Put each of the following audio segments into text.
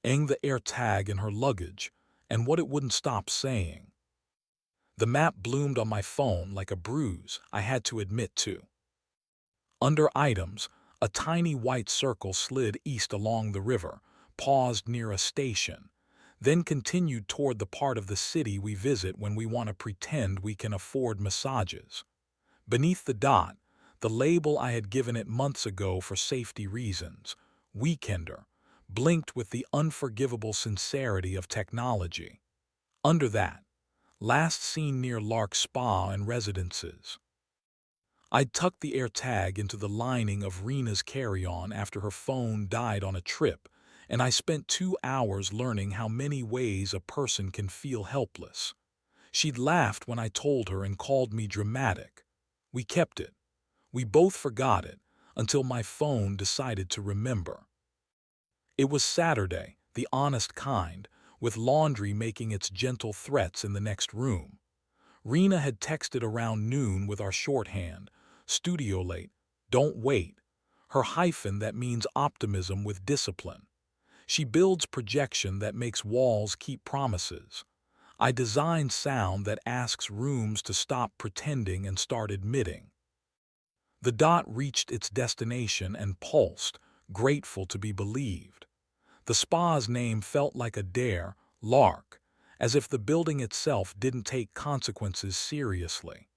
the AirTag in her luggage, and what it wouldn't stop saying. The map bloomed on my phone like a bruise I had to admit to. Under items, a tiny white circle slid east along the river, paused near a station, then continued toward the part of the city we visit when we want to pretend we can afford massages. Beneath the dot, the label I had given it months ago for safety reasons, Weekender, blinked with the unforgivable sincerity of technology. Under that, last seen near Lark Spa and Residences. I'd tucked the AirTag into the lining of Rena's carry-on after her phone died on a trip, and I spent 2 hours learning how many ways a person can feel helpless. She'd laughed when I told her and called me dramatic. We kept it. We both forgot it, until my phone decided to remember. It was Saturday, the honest kind, with laundry making its gentle threats in the next room. Rena had texted around noon with our shorthand, studio late, don't wait, her hyphen that means optimism with discipline. She builds projection that makes walls keep promises. I designed sound that asks rooms to stop pretending and start admitting. The dot reached its destination and pulsed, grateful to be believed. The spa's name felt like a dare, Lark, as if the building itself didn't take consequences seriously.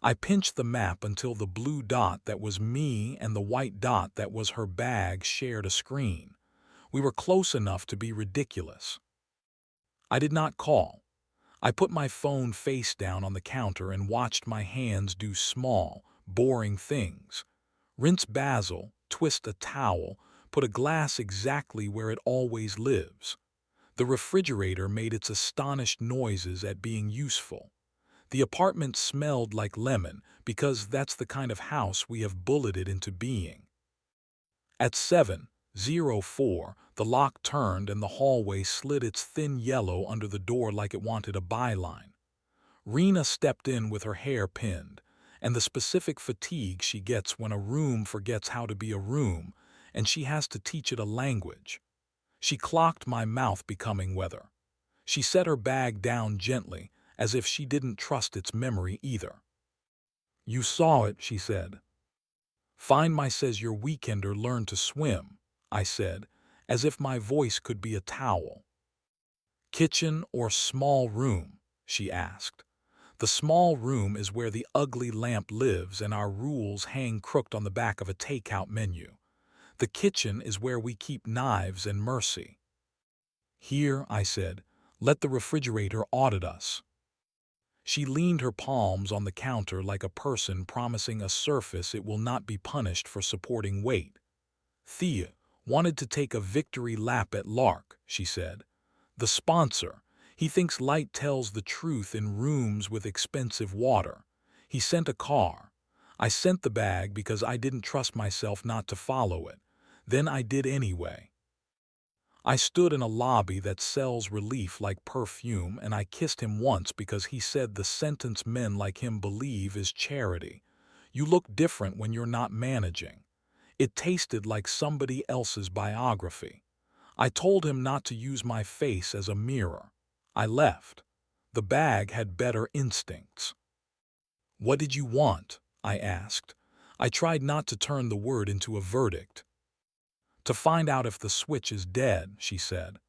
I pinched the map until the blue dot that was me and the white dot that was her bag shared a screen. We were close enough to be ridiculous. I did not call. I put my phone face down on the counter and watched my hands do small, boring things. Rinse basil, twist a towel, put a glass exactly where it always lives. The refrigerator made its astonished noises at being useful. The apartment smelled like lemon because that's the kind of house we have bulleted into being. At 7:04, the lock turned and the hallway slid its thin yellow under the door like it wanted a byline. Rena stepped in with her hair pinned, and the specific fatigue she gets when a room forgets how to be a room, and she has to teach it a language. She clocked my mouth becoming weather. She set her bag down gently, as if she didn't trust its memory either. You saw it, she said. Find my says your weekender learned to swim, I said, as if my voice could be a towel. Kitchen or small room, she asked. The small room is where the ugly lamp lives and our rules hang crooked on the back of a takeout menu. The kitchen is where we keep knives and mercy. Here, I said, let the refrigerator audit us. She leaned her palms on the counter like a person promising a surface it will not be punished for supporting weight. Thea wanted to take a victory lap at Lark, she said. The sponsor. He thinks light tells the truth in rooms with expensive water. He sent a car. I sent the bag because I didn't trust myself not to follow it. Then I did anyway. I stood in a lobby that sells relief like perfume, and I kissed him once because he said the sentence men like him believe is charity. You look different when you're not managing. It tasted like somebody else's biography. I told him not to use my face as a mirror. I left. The bag had better instincts. What did you want? I asked. I tried not to turn the word into a verdict. To find out if the switch is dead, she said.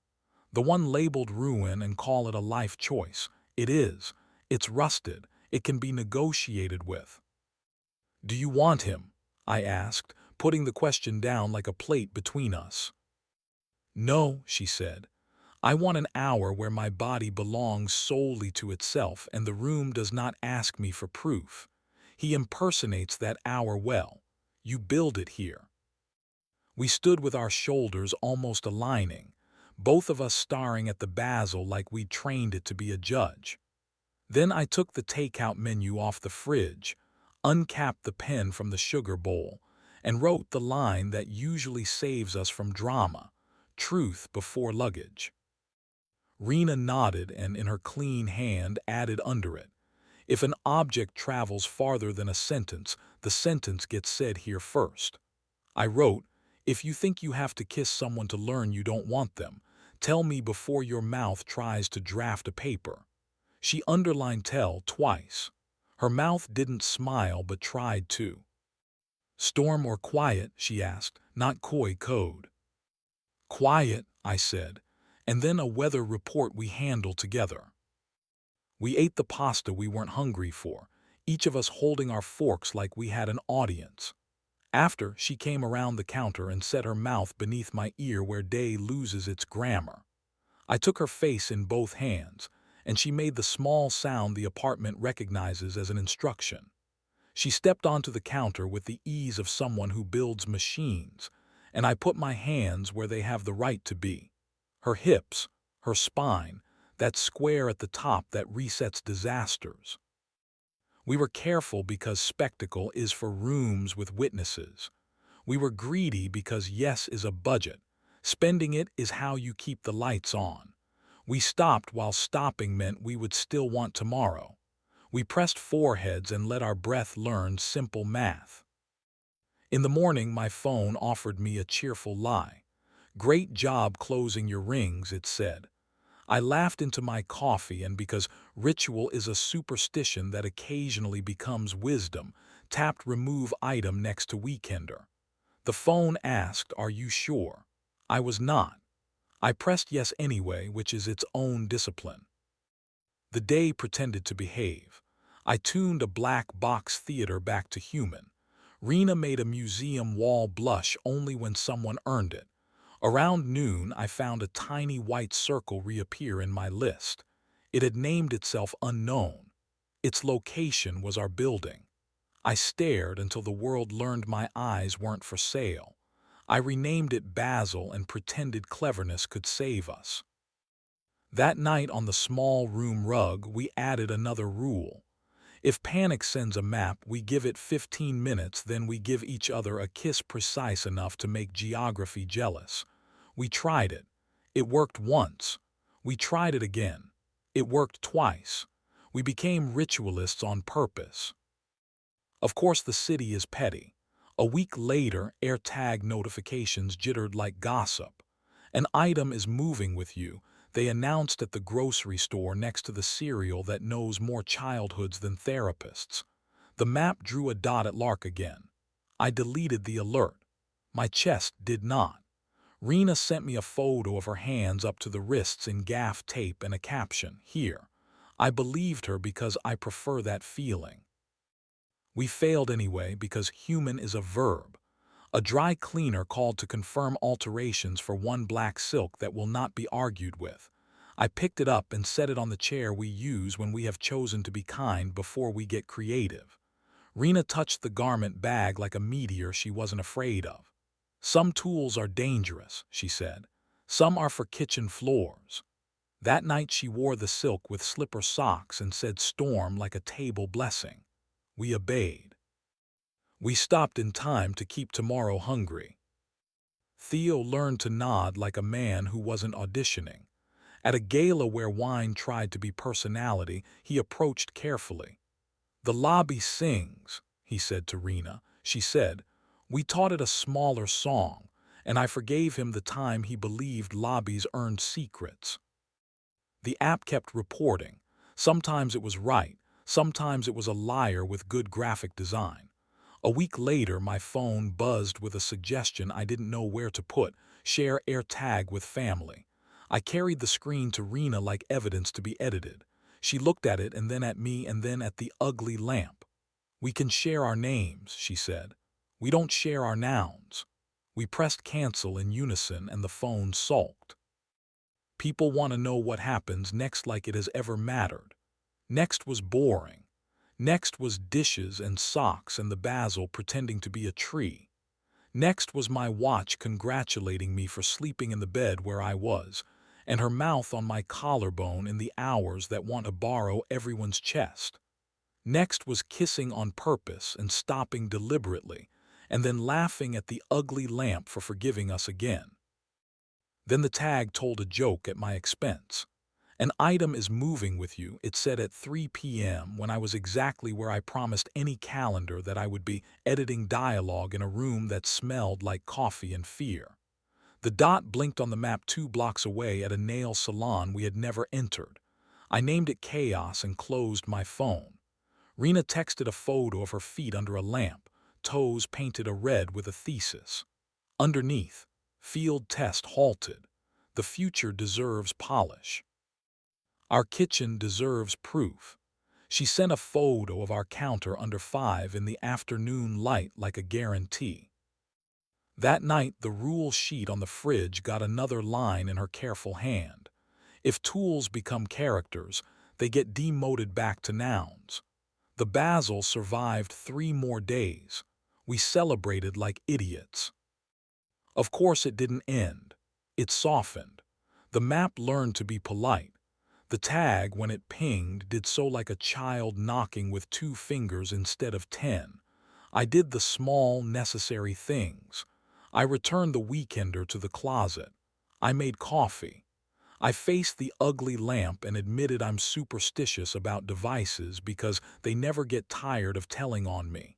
The one labeled ruin and call it a life choice. It is. It's rusted. It can be negotiated with. Do you want him? I asked, putting the question down like a plate between us. No, she said. I want an hour where my body belongs solely to itself and the room does not ask me for proof. He impersonates that hour well. You build it here. We stood with our shoulders almost aligning, both of us staring at the basil like we'd trained it to be a judge. Then I took the takeout menu off the fridge, uncapped the pen from the sugar bowl, and wrote the line that usually saves us from drama, truth before luggage. Rena nodded and in her clean hand added under it, if an object travels farther than a sentence, the sentence gets said here first. I wrote, if you think you have to kiss someone to learn you don't want them, Tell me before your mouth tries to draft a paper. She underlined tell twice. Her mouth didn't smile but tried to. Storm or quiet, she asked, not coy code. Quiet, I said, and then a weather report we handle together. We ate the pasta we weren't hungry for, each of us holding our forks like we had an audience. After, she came around the counter and set her mouth beneath my ear where day loses its grammar. I took her face in both hands, and she made the small sound the apartment recognizes as an instruction. She stepped onto the counter with the ease of someone who builds machines, and I put my hands where they have the right to be. Her hips, her spine, that square at the top that resets disasters. We were careful because spectacle is for rooms with witnesses. We were greedy because yes is a budget. Spending it is how you keep the lights on. We stopped while stopping meant we would still want tomorrow. We pressed foreheads and let our breath learn simple math. In the morning, my phone offered me a cheerful lie. Great job closing your rings, it said. I laughed into my coffee and because ritual is a superstition that occasionally becomes wisdom, tapped remove item next to weekender. The phone asked, are you sure? I was not. I pressed yes anyway, which is its own discipline. The day pretended to behave. I tuned a black box theater back to human. Rena made a museum wall blush only when someone earned it. Around noon, I found a tiny white circle reappear in my list. It had named itself Unknown. Its location was our building. I stared until the world learned my eyes weren't for sale. I renamed it Basil and pretended cleverness could save us. That night on the small room rug, we added another rule. If panic sends a map, we give it 15 minutes, then we give each other a kiss precise enough to make geography jealous. We tried it. It worked once. We tried it again. It worked twice. We became ritualists on purpose. Of course, the city is petty. A week later, AirTag notifications jittered like gossip. An item is moving with you, they announced at the grocery store next to the cereal that knows more childhoods than therapists. The map drew a dot at Lark again. I deleted the alert. My chest did not. Rena sent me a photo of her hands up to the wrists in gaff tape and a caption, here. I believed her because I prefer that feeling. We failed anyway because human is a verb. A dry cleaner called to confirm alterations for one black silk that will not be argued with. I picked it up and set it on the chair we use when we have chosen to be kind before we get creative. Rena touched the garment bag like a meteor she wasn't afraid of. Some tools are dangerous, she said. Some are for kitchen floors. That night she wore the silk with slipper socks and said storm like a table blessing. We obeyed. We stopped in time to keep tomorrow hungry. Theo learned to nod like a man who wasn't auditioning. At a gala where wine tried to be personality, he approached carefully. The lobby sings, he said to Rena. She said, we taught it a smaller song, and I forgave him the time he believed lobbies earned secrets. The app kept reporting. Sometimes it was right, sometimes it was a liar with good graphic design. A week later, my phone buzzed with a suggestion I didn't know where to put, share AirTag with family. I carried the screen to Rena like evidence to be edited. She looked at it and then at me and then at the ugly lamp. We can share our names, she said. We don't share our nouns. We pressed cancel in unison and the phone sulked. People want to know what happens next like it has ever mattered. Next was boring. Next was dishes and socks and the basil pretending to be a tree. Next was my watch congratulating me for sleeping in the bed where I was, and her mouth on my collarbone in the hours that want to borrow everyone's chest. Next was kissing on purpose and stopping deliberately, and then laughing at the ugly lamp for forgiving us again. Then the tag told a joke at my expense. An item is moving with you, it said at 3 p.m. when I was exactly where I promised any calendar that I would be, editing dialogue in a room that smelled like coffee and fear. The dot blinked on the map 2 blocks away at a nail salon we had never entered. I named it Chaos and closed my phone. Rena texted a photo of her feet under a lamp, toes painted a red with a thesis. Underneath, field test halted. The future deserves polish. Our kitchen deserves proof. She sent a photo of our counter under 5 in the afternoon light like a guarantee. That night, the rule sheet on the fridge got another line in her careful hand. If tools become characters, they get demoted back to nouns. The basil survived 3 more days. We celebrated like idiots. Of course, it didn't end. It softened. The map learned to be polite. The tag, when it pinged, did so like a child knocking with 2 fingers instead of 10. I did the small, necessary things. I returned the weekender to the closet. I made coffee. I faced the ugly lamp and admitted I'm superstitious about devices because they never get tired of telling on me.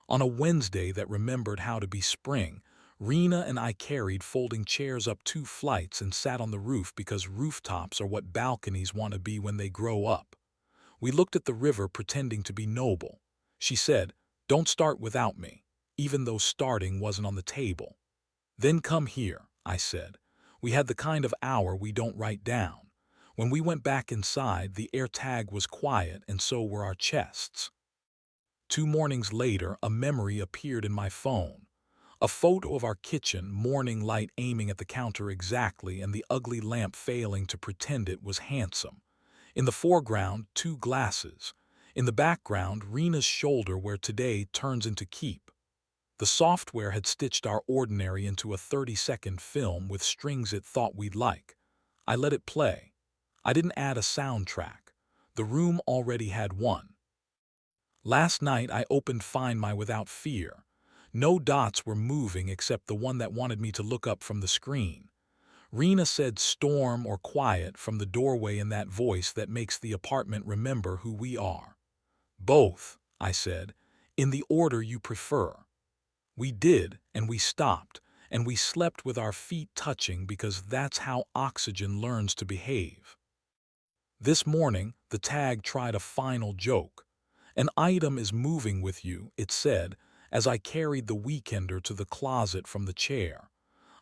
On a Wednesday that remembered how to be spring, Rena and I carried folding chairs up 2 flights and sat on the roof because rooftops are what balconies want to be when they grow up. We looked at the river pretending to be noble. She said, "Don't start without me," even though starting wasn't on the table. "Then come here," I said. We had the kind of hour we don't write down. When we went back inside, the AirTag was quiet and so were our chests. 2 mornings later, a memory appeared in my phone. A photo of our kitchen, morning light aiming at the counter exactly and the ugly lamp failing to pretend it was handsome. In the foreground, 2 glasses. In the background, Rena's shoulder where today turns into keep. The software had stitched our ordinary into a 30-second film with strings it thought we'd like. I let it play. I didn't add a soundtrack. The room already had one. Last night I opened Find My without fear. No dots were moving except the one that wanted me to look up from the screen. Rena said storm or quiet from the doorway in that voice that makes the apartment remember who we are. Both, I said, in the order you prefer. We did, and we stopped, and we slept with our feet touching because that's how oxygen learns to behave. This morning, the tag tried a final joke. "An item is moving with you," it said, as I carried the weekender to the closet from the chair.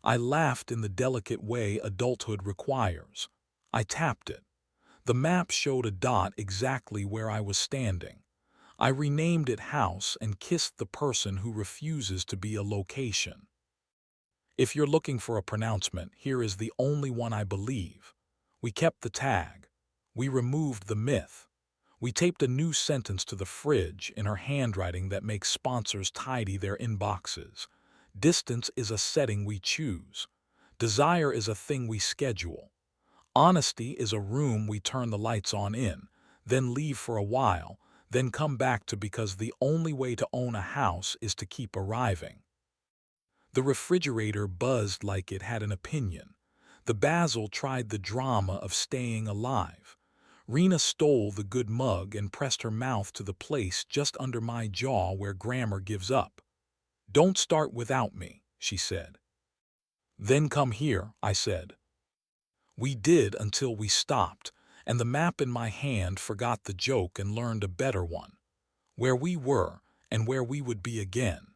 I laughed in the delicate way adulthood requires. I tapped it. The map showed a dot exactly where I was standing. I renamed it House and kissed the person who refuses to be a location. If you're looking for a pronouncement, here is the only one I believe. We kept the tag. We removed the myth. We taped a new sentence to the fridge in her handwriting that makes sponsors tidy their inboxes. Distance is a setting we choose. Desire is a thing we schedule. Honesty is a room we turn the lights on in, then leave for a while, then come back to because the only way to own a house is to keep arriving. The refrigerator buzzed like it had an opinion. The basil tried the drama of staying alive. Rena stole the good mug and pressed her mouth to the place just under my jaw where grammar gives up. "Don't start without me," she said. "Then come here," I said. We did until we stopped, and the map in my hand forgot the joke and learned a better one. Where we were and where we would be again.